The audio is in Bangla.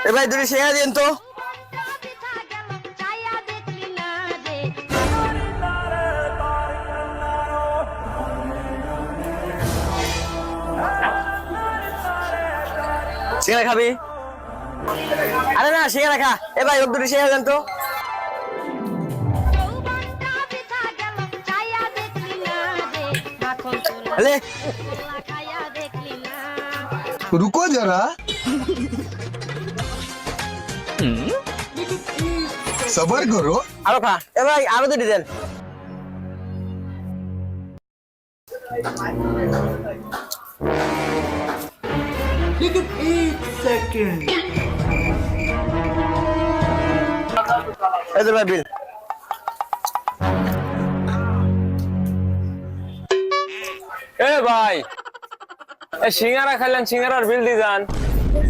এ ভাই দুটি শেয়ার দিন তো। সিঙ্গারা খাবি? আরে না সিঙ্গারা খা। এ ভাই ওর দুটি শেয়ার দেন তো। अरे रुको जरा सबर करो আরো খা। এ ভাই আরো দুটি দেন। लेकिन एक सेकंड এই তো ভাই বিল। এ ভাই, সিঙ্গারা খাইলেন, সিঙ্গারার বিল দিয়ে যান।